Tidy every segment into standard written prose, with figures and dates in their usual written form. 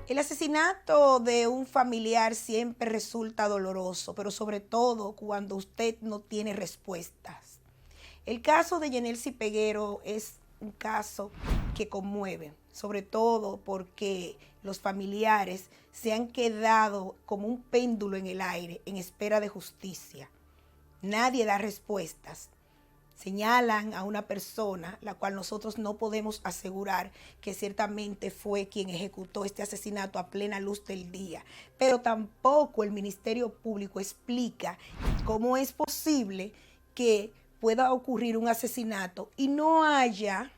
El asesinato de un familiar siempre resulta doloroso, pero sobre todo cuando usted no tiene respuestas. El caso de Yenelsi Peguero es un caso que conmueve, sobre todo porque los familiares se han quedado como un péndulo en el aire en espera de justicia. Nadie da respuestas. Señalan a una persona, la cual nosotros no podemos asegurar que ciertamente fue quien ejecutó este asesinato a plena luz del día, pero tampoco el Ministerio Público explica cómo es posible que pueda ocurrir un asesinato y no haya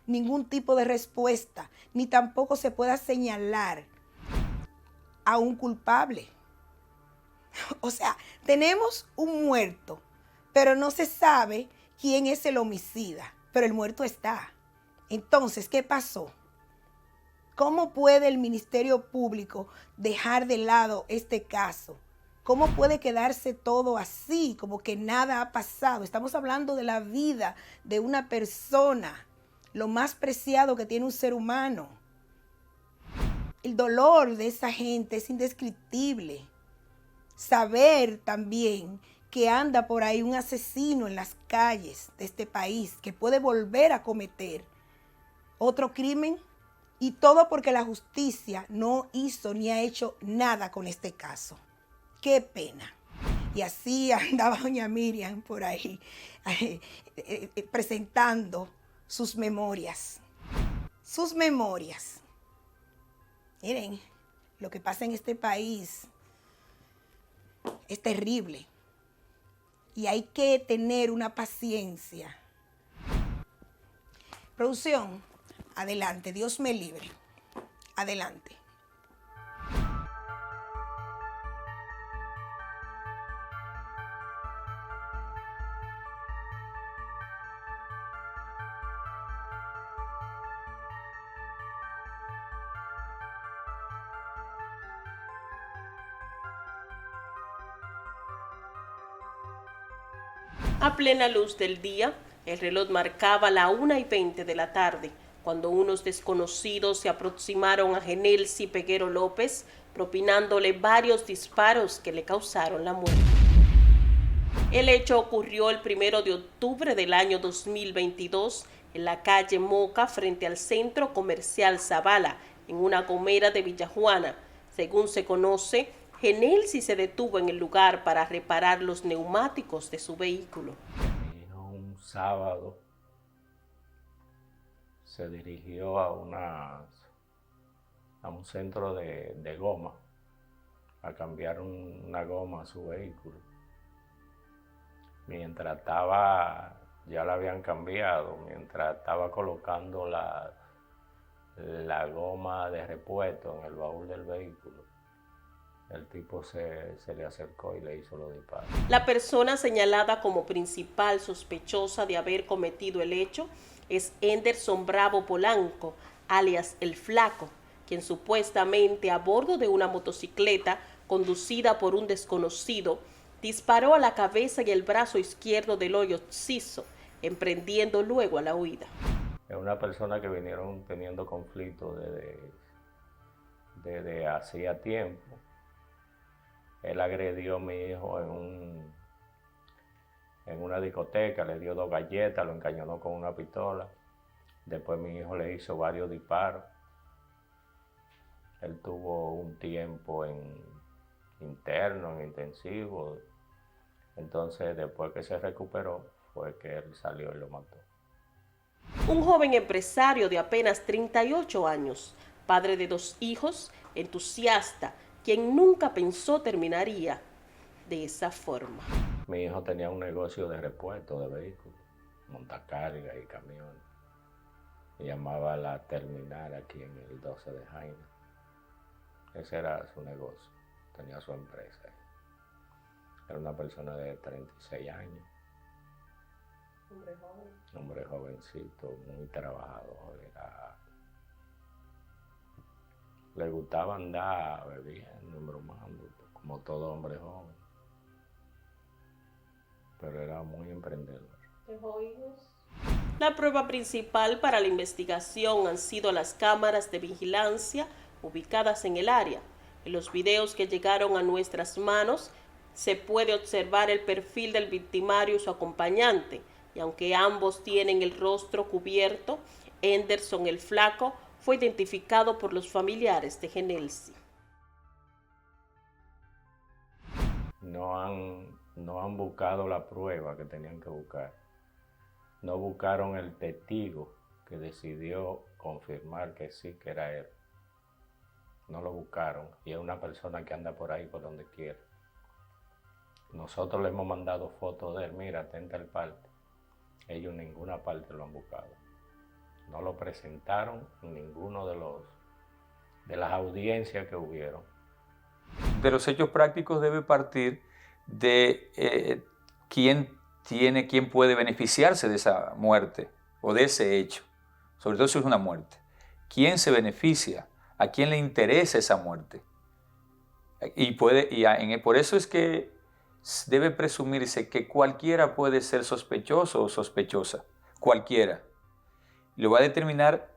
ningún tipo de respuesta, ni tampoco se pueda señalar a un culpable. O sea, tenemos un muerto, pero no se sabe quién es el homicida, pero el muerto está. Entonces, ¿qué pasó? ¿Cómo puede el Ministerio Público dejar de lado este caso? ¿Cómo puede quedarse todo así, como que nada ha pasado? Estamos hablando de la vida de una persona, lo más preciado que tiene un ser humano. El dolor de esa gente es indescriptible. Saber también que anda por ahí un asesino en las calles de este país que puede volver a cometer otro crimen, y todo porque la justicia no hizo ni ha hecho nada con este caso. Qué pena. Y así andaba doña Miriam por ahí presentando sus memorias. Sus memorias. Miren, lo que pasa en este país es terrible. Y hay que tener una paciencia. Producción, adelante, Dios me libre. Adelante. A plena luz del día, el reloj marcaba la 1:20 de la tarde, cuando unos desconocidos se aproximaron a Yenelsi Peguero López, propinándole varios disparos que le causaron la muerte. El hecho ocurrió el 1 de octubre del año 2022 en la calle Moca frente al Centro Comercial Zavala, en una gomera de Villajuana. Según se conoce, Yenelsi se detuvo en el lugar para reparar los neumáticos de su vehículo. Un sábado se dirigió a un centro de goma a cambiar una goma a su vehículo. Mientras ya la habían cambiado, mientras estaba colocando la goma de repuesto en el baúl del vehículo, el tipo se le acercó y le hizo los disparos. La persona señalada como principal sospechosa de haber cometido el hecho es Henderson Bravo Polanco, alias El Flaco, quien supuestamente a bordo de una motocicleta conducida por un desconocido disparó a la cabeza y el brazo izquierdo del hoyo Ciso, emprendiendo luego a la huida. Es una persona que vinieron teniendo conflictos desde hacía tiempo. Él agredió a mi hijo en una discoteca, le dio 2 galletas, lo encañonó con una pistola. Después mi hijo le hizo varios disparos. Él tuvo un tiempo interno, en intensivo. Entonces, después que se recuperó, fue que él salió y lo mató. Un joven empresario de apenas 38 años, padre de 2 hijos, entusiasta, quien nunca pensó terminaría de esa forma. Mi hijo tenía un negocio de repuesto de vehículos, montacarga y camiones. Se llamaba La Terminal aquí en el 12 de Jaina. Ese era su negocio, tenía su empresa. Era una persona de 36 años. Hombre joven. Hombre jovencito, muy trabajador. Le gustaba andar bebiendo, bromando, como todo hombre joven. Pero era muy emprendedor. ¿Dejó hijos? La prueba principal para la investigación han sido las cámaras de vigilancia ubicadas en el área. En los videos que llegaron a nuestras manos se puede observar el perfil del victimario y su acompañante, y aunque ambos tienen el rostro cubierto, Henderson el Flaco fue identificado por los familiares de Genelsi. No han buscado la prueba que tenían que buscar. No buscaron el testigo que decidió confirmar que sí, que era él. No lo buscaron y es una persona que anda por ahí por donde quiera. Nosotros le hemos mandado fotos de él, mira, atenta al parte. Ellos en ninguna parte lo han buscado. No lo presentaron en ninguno de las audiencias que hubieron. De los hechos prácticos debe partir de quién puede beneficiarse de esa muerte o de ese hecho, sobre todo si es una muerte. ¿Quién se beneficia? ¿A quién le interesa esa muerte? Por eso es que debe presumirse que cualquiera puede ser sospechoso o sospechosa, cualquiera. Lo va a determinar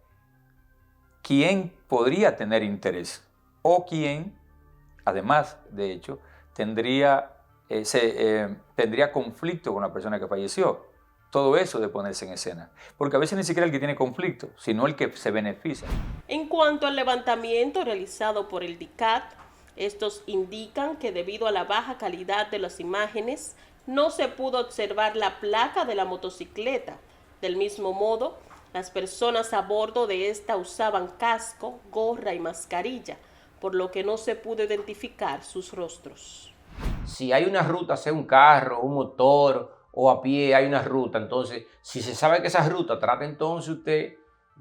quién podría tener interés o quién, además, de hecho, tendría conflicto con la persona que falleció. Todo eso de ponerse en escena. Porque a veces ni siquiera el que tiene conflicto, sino el que se beneficia. En cuanto al levantamiento realizado por el DICAT, estos indican que debido a la baja calidad de las imágenes, no se pudo observar la placa de la motocicleta. Del mismo modo, las personas a bordo de esta usaban casco, gorra y mascarilla, por lo que no se pudo identificar sus rostros. Si hay una ruta, sea un carro, un motor o a pie, hay una ruta, entonces, si se sabe que esa ruta, trate entonces usted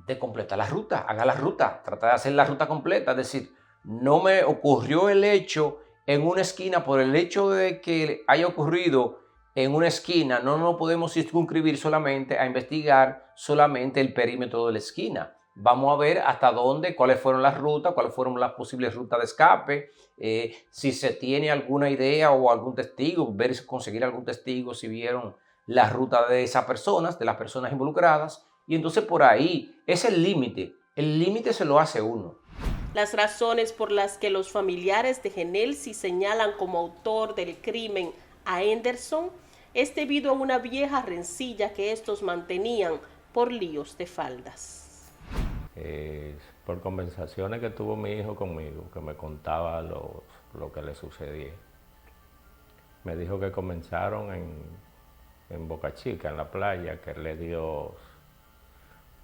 de completar la ruta, haga la ruta, trata de hacer la ruta completa, es decir, no me ocurrió el hecho en una esquina por el hecho de que haya ocurrido en una esquina, no podemos circunscribir solamente a investigar solamente el perímetro de la esquina. Vamos a ver hasta dónde, cuáles fueron las rutas, cuáles fueron las posibles rutas de escape, si se tiene alguna idea o algún testigo, conseguir algún testigo si vieron la ruta de esas personas, de las personas involucradas. Y entonces por ahí es el límite se lo hace uno. Las razones por las que los familiares de Genelsi señalan como autor del crimen a Henderson es debido a una vieja rencilla que estos mantenían por líos de faldas. Por conversaciones que tuvo mi hijo conmigo, que me contaba lo que le sucedía. Me dijo que comenzaron en Boca Chica, en la playa, que él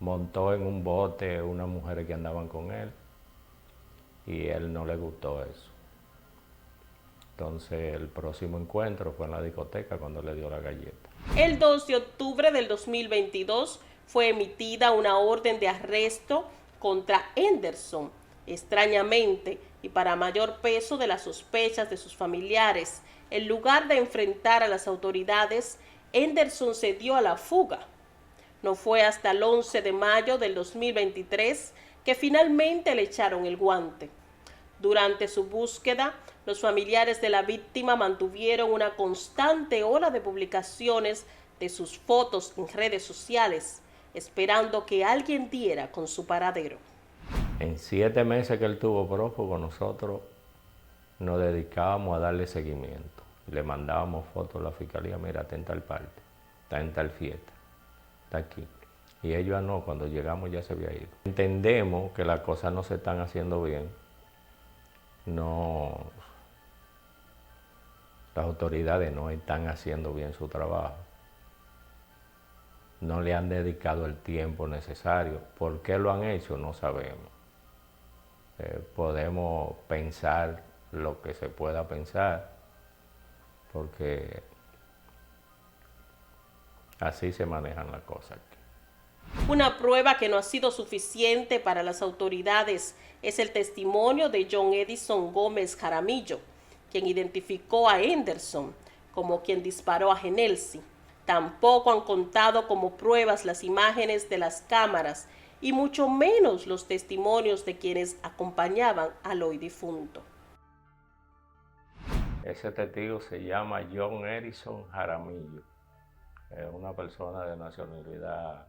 montó en un bote unas mujeres que andaban con él y él no le gustó eso. Entonces el próximo encuentro fue en la discoteca cuando le dio la galleta. El 2 de octubre del 2022 fue emitida una orden de arresto contra Henderson. Extrañamente, y para mayor peso de las sospechas de sus familiares, en lugar de enfrentar a las autoridades, Henderson se dio a la fuga. No fue hasta el 11 de mayo del 2023 que finalmente le echaron el guante. Durante su búsqueda, los familiares de la víctima mantuvieron una constante ola de publicaciones de sus fotos en redes sociales, esperando que alguien diera con su paradero. En 7 meses que él tuvo prófugo, nosotros nos dedicábamos a darle seguimiento. Le mandábamos fotos a la fiscalía, mira, está en tal parte, está en tal fiesta, está aquí. Y ellos no, cuando llegamos ya se había ido. Entendemos que las cosas no se están haciendo bien. No, las autoridades no están haciendo bien su trabajo. No le han dedicado el tiempo necesario. ¿Por qué lo han hecho? No sabemos. Podemos pensar lo que se pueda pensar, porque así se manejan las cosas aquí. Una prueba que no ha sido suficiente para las autoridades es el testimonio de John Edison Gómez Jaramillo, quien identificó a Henderson como quien disparó a Genelsi. Tampoco han contado como pruebas las imágenes de las cámaras y mucho menos los testimonios de quienes acompañaban al hoy difunto. Ese testigo se llama John Edison Jaramillo. Es una persona de nacionalidad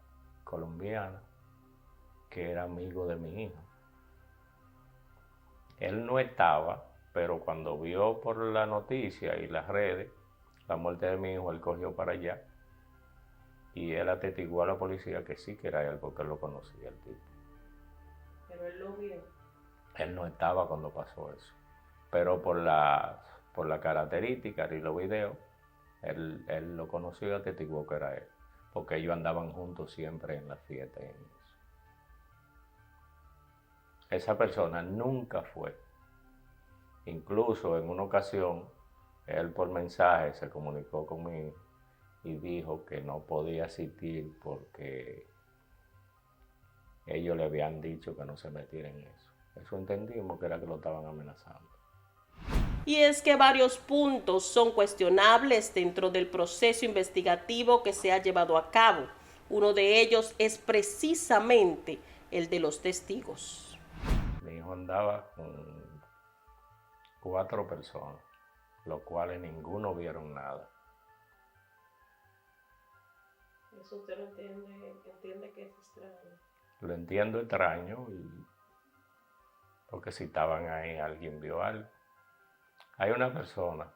colombiana que era amigo de mi hijo. Él no estaba, pero cuando vio por la noticia y las redes la muerte de mi hijo, él cogió para allá y él atestiguó a la policía que sí que era él, porque él lo conocía, el tipo. Pero él lo vio. Él no estaba cuando pasó eso, pero por la característica y los videos, él lo conoció y atestiguó que era él, porque ellos andaban juntos siempre en las fiestas y en eso. Esa persona nunca fue. Incluso en una ocasión, él por mensaje se comunicó conmigo y dijo que no podía asistir porque ellos le habían dicho que no se metiera en eso. Eso entendimos que era que lo estaban amenazando. Y es que varios puntos son cuestionables dentro del proceso investigativo que se ha llevado a cabo. Uno de ellos es precisamente el de los testigos. Mi hijo andaba con 4 personas, los cuales ninguno vieron nada. Eso usted lo entiende que es extraño. Lo entiendo extraño, porque si estaban ahí alguien vio algo. Hay una persona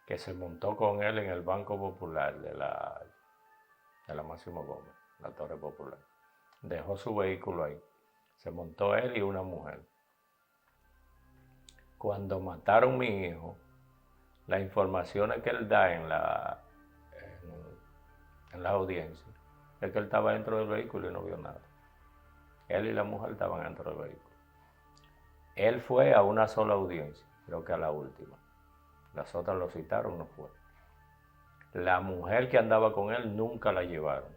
que se montó con él en el Banco Popular de la Máximo Gómez, la Torre Popular. Dejó su vehículo ahí. Se montó él y una mujer. Cuando mataron a mi hijo, las informaciones que él da en la audiencia es que él estaba dentro del vehículo y no vio nada. Él y la mujer estaban dentro del vehículo. Él fue a una sola audiencia, creo que a la última. Las otras lo citaron, no fue. La mujer que andaba con él nunca la llevaron.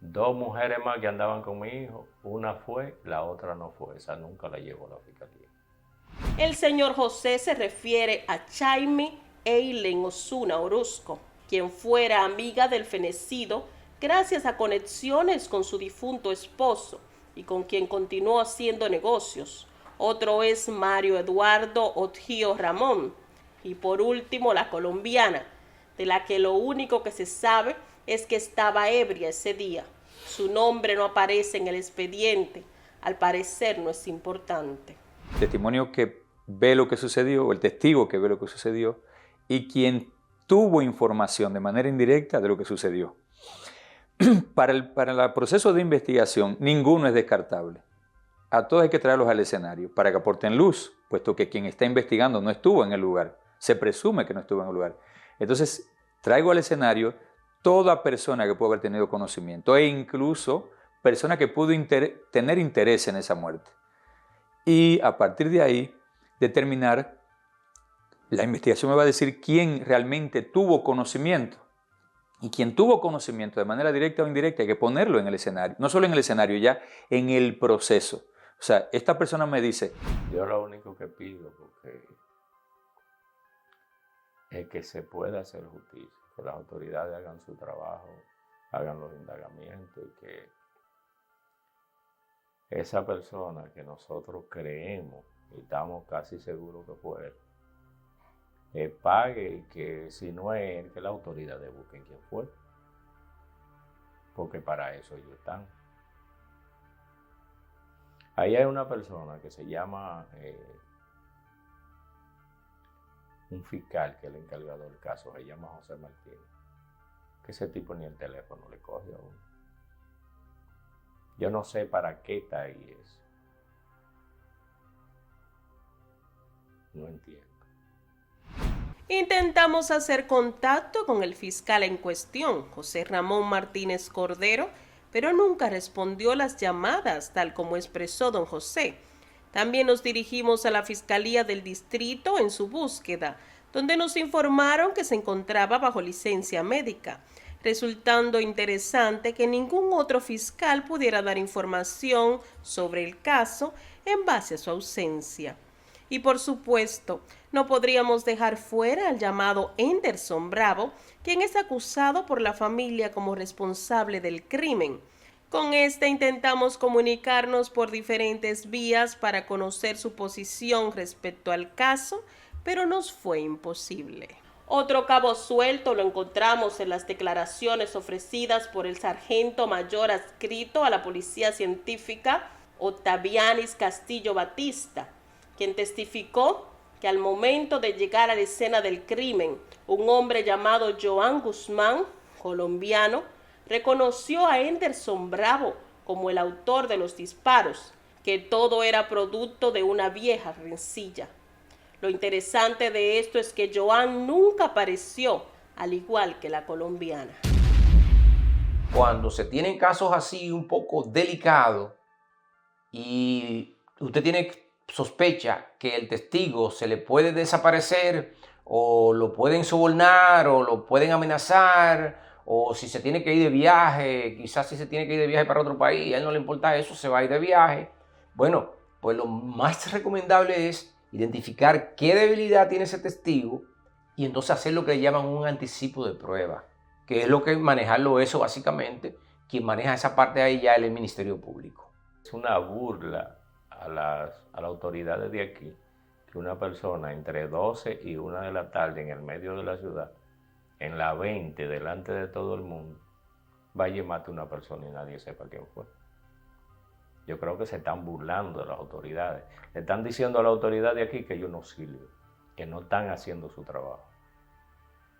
2 mujeres más que andaban con mi hijo, una fue, la otra no fue, esa nunca la llevó la fiscalía. El señor José se refiere a Jaime Eileen Osuna Orozco, quien fuera amiga del fenecido gracias a conexiones con su difunto esposo y con quien continuó haciendo negocios. Otro es Mario Eduardo Otgío Ramón. Y por último, la colombiana, de la que lo único que se sabe es que estaba ebria ese día. Su nombre no aparece en el expediente. Al parecer no es importante. El testimonio que ve lo que sucedió, o el testigo que ve lo que sucedió, y quien tuvo información de manera indirecta de lo que sucedió. Para el proceso de investigación, ninguno es descartable. A todos hay que traerlos al escenario para que aporten luz, puesto que quien está investigando no estuvo en el lugar. Se presume que no estuvo en el lugar. Entonces, traigo al escenario toda persona que pudo haber tenido conocimiento e incluso persona que pudo tener interés en esa muerte. Y a partir de ahí, determinar, la investigación me va a decir quién realmente tuvo conocimiento. Y quien tuvo conocimiento de manera directa o indirecta hay que ponerlo en el escenario. No solo en el escenario, ya en el proceso. O sea, esta persona me dice... Yo lo único que pido es que se pueda hacer justicia, que las autoridades hagan su trabajo, hagan los indagamientos y que esa persona que nosotros creemos y estamos casi seguros que fue él, pague y que si no es él, que las autoridades busquen quién fue, porque para eso ellos están. Ahí hay una persona que se llama un fiscal que es el encargado del caso, se llama José Martínez, que ese tipo ni el teléfono le coge a uno. Yo no sé para qué está ahí eso. No entiendo. Intentamos hacer contacto con el fiscal en cuestión, José Ramón Martínez Cordero, pero nunca respondió las llamadas, tal como expresó don José. También nos dirigimos a la Fiscalía del Distrito en su búsqueda, donde nos informaron que se encontraba bajo licencia médica, resultando interesante que ningún otro fiscal pudiera dar información sobre el caso en base a su ausencia. Y por supuesto, no podríamos dejar fuera al llamado Henderson Bravo, quien es acusado por la familia como responsable del crimen. Con este intentamos comunicarnos por diferentes vías para conocer su posición respecto al caso, pero nos fue imposible. Otro cabo suelto lo encontramos en las declaraciones ofrecidas por el sargento mayor adscrito a la Policía Científica, Octavianis Castillo Batista, quien testificó que al momento de llegar a la escena del crimen, un hombre llamado Joan Guzmán, colombiano, reconoció a Henderson Bravo como el autor de los disparos, que todo era producto de una vieja rencilla. Lo interesante de esto es que Joan nunca apareció, al igual que la colombiana. Cuando se tienen casos así un poco delicados y usted tiene sospecha que el testigo se le puede desaparecer o lo pueden sobornar o lo pueden amenazar, o si se tiene que ir de viaje, quizás si se tiene que ir de viaje para otro país, a él no le importa eso, se va a ir de viaje. Bueno, pues lo más recomendable es identificar qué debilidad tiene ese testigo y entonces hacer lo que llaman un anticipo de prueba, que es lo que manejarlo eso básicamente. Quien maneja esa parte ahí ya es el Ministerio Público. Es una burla a las autoridades de aquí que una persona entre 12 y 1 de la tarde en el medio de la ciudad, en la 20, delante de todo el mundo, vaya y mate a una persona y nadie sepa quién fue. Yo creo que se están burlando de las autoridades. Le están diciendo a la autoridad de aquí que ellos no sirven, que no están haciendo su trabajo.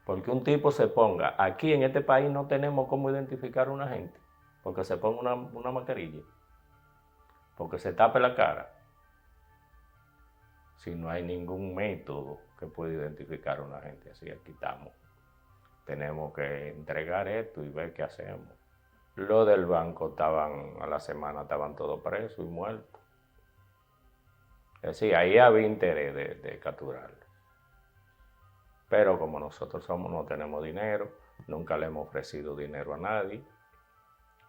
Porque un tipo se ponga, aquí en este país no tenemos cómo identificar a una gente, porque se ponga una mascarilla, porque se tape la cara, si no hay ningún método que pueda identificar a una gente. Así aquí estamos. Tenemos que entregar esto y ver qué hacemos. Los del banco a la semana estaban todos presos y muertos. Es decir, ahí había interés de capturarlo. Pero como nosotros no tenemos dinero, nunca le hemos ofrecido dinero a nadie,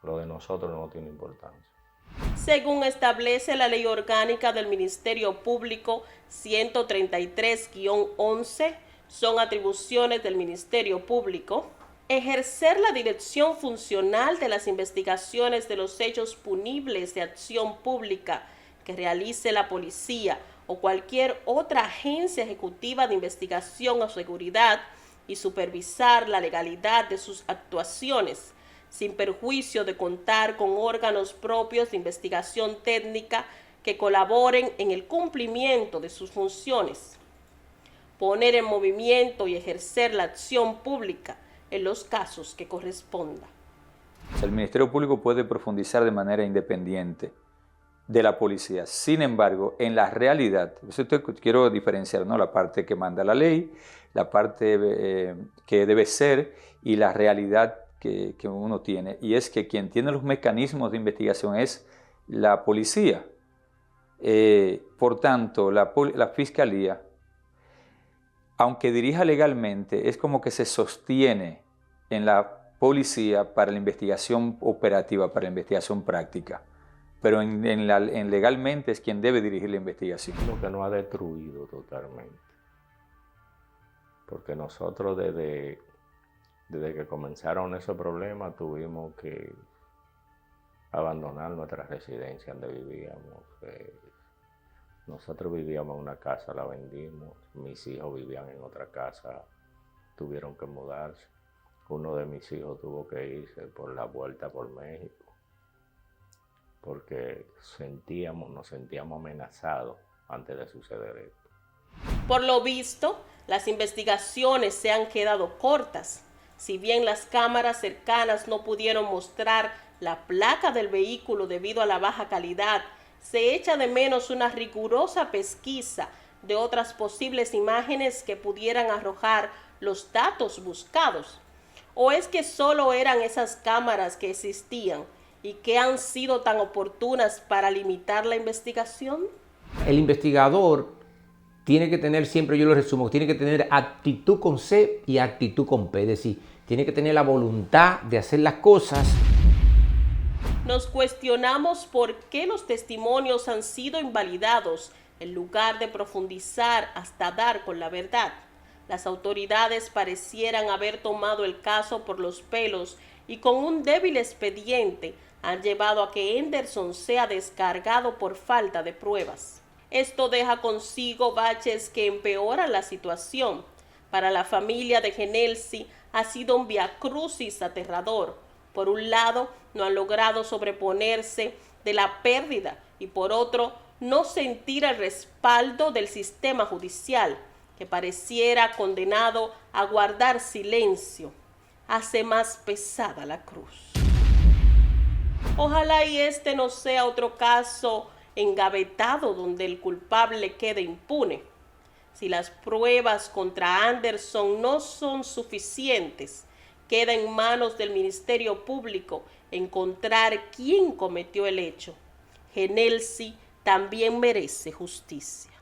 lo de nosotros no tiene importancia. Según establece la Ley Orgánica del Ministerio Público 133-11, son atribuciones del Ministerio Público ejercer la dirección funcional de las investigaciones de los hechos punibles de acción pública que realice la policía o cualquier otra agencia ejecutiva de investigación o seguridad y supervisar la legalidad de sus actuaciones, sin perjuicio de contar con órganos propios de investigación técnica que colaboren en el cumplimiento de sus funciones. Poner en movimiento y ejercer la acción pública en los casos que corresponda. El Ministerio Público puede profundizar de manera independiente de la policía. Sin embargo, en la realidad, quiero diferenciar, ¿no?, la parte que manda la ley, la parte que debe ser y la realidad que uno tiene. Y es que quien tiene los mecanismos de investigación es la policía. Por tanto, la Fiscalía, aunque dirija legalmente, es como que se sostiene en la policía para la investigación operativa, para la investigación práctica. Pero en legalmente es quien debe dirigir la investigación. Lo que nos ha destruido totalmente. Porque nosotros desde que comenzaron esos problemas tuvimos que abandonar nuestra residencia donde vivíamos. Nosotros vivíamos en una casa, la vendimos. Mis hijos vivían en otra casa, tuvieron que mudarse. Uno de mis hijos tuvo que irse por la vuelta por México, porque nos sentíamos amenazados antes de suceder esto. Por lo visto, las investigaciones se han quedado cortas. Si bien las cámaras cercanas no pudieron mostrar la placa del vehículo debido a la baja calidad, se echa de menos una rigurosa pesquisa de otras posibles imágenes que pudieran arrojar los datos buscados. ¿O es que solo eran esas cámaras que existían y que han sido tan oportunas para limitar la investigación? El investigador tiene que tener, siempre yo lo resumo, tiene que tener actitud con C y actitud con P, es decir, tiene que tener la voluntad de hacer las cosas. Nos cuestionamos por qué los testimonios han sido invalidados en lugar de profundizar hasta dar con la verdad. Las autoridades parecieran haber tomado el caso por los pelos y con un débil expediente han llevado a que Henderson sea descargado por falta de pruebas. Esto deja consigo baches que empeoran la situación. Para la familia de Genelsi ha sido un viacrucis aterrador. Por un lado, no han logrado sobreponerse de la pérdida y por otro, no sentir el respaldo del sistema judicial, que pareciera condenado a guardar silencio. Hace más pesada la cruz. Ojalá y este no sea otro caso engavetado donde el culpable quede impune. Si las pruebas contra Anderson no son suficientes, queda en manos del Ministerio Público encontrar quién cometió el hecho. Genelsi también merece justicia.